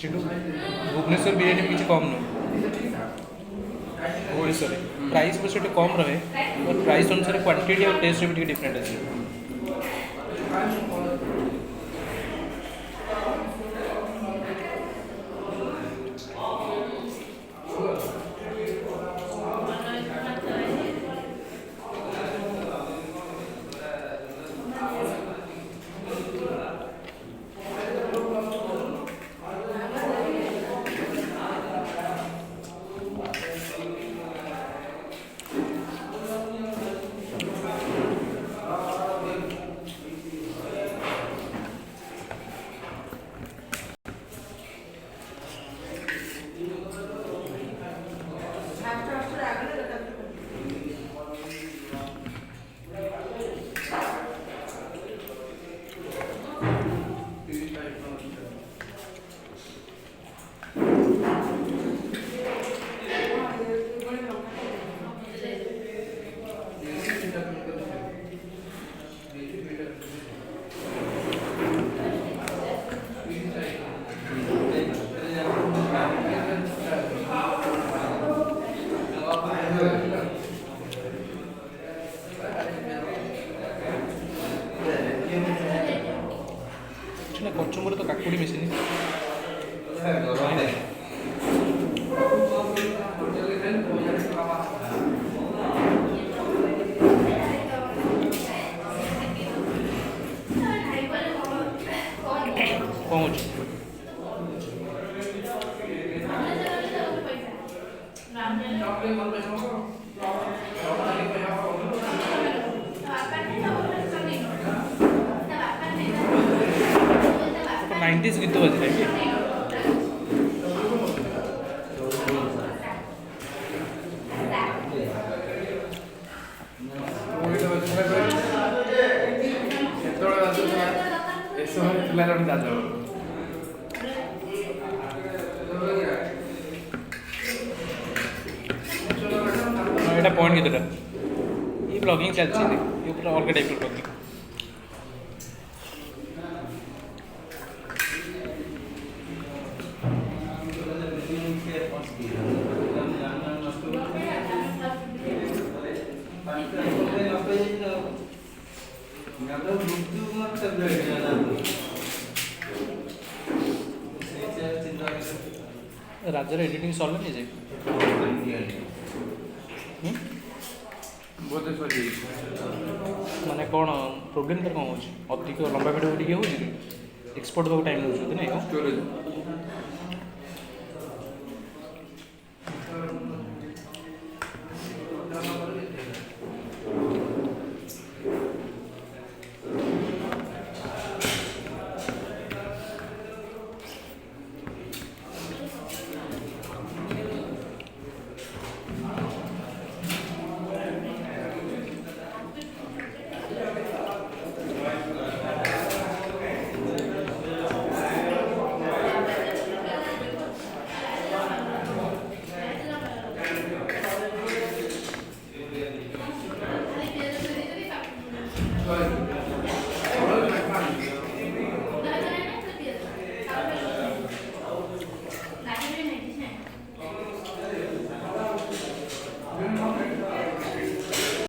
सेठू भुवनेश्वर बिरियानी किसी कम नुह भुवनेश्वर प्राइस पर से कम रहे और प्राइस अनुसार क्वांटिटी और टेस्ट भी डिफरेंट अच्छे कचुम्बर तो काकुड़ी मिसिनी पहुँच नाइन्टीज गीत बज रहे हैं এটা পয়েন্ট কেতটা এই ব্লগিং চালছে এই পুরো অলগা টাইপের ব্লগিং राजर एडिटिंग सॉल्व नहीं जाए माने कौन प्रोब्लेम तर कौन हो अधिक लंबा वीडियो टी हो एक्सपोर्ट टाइम हो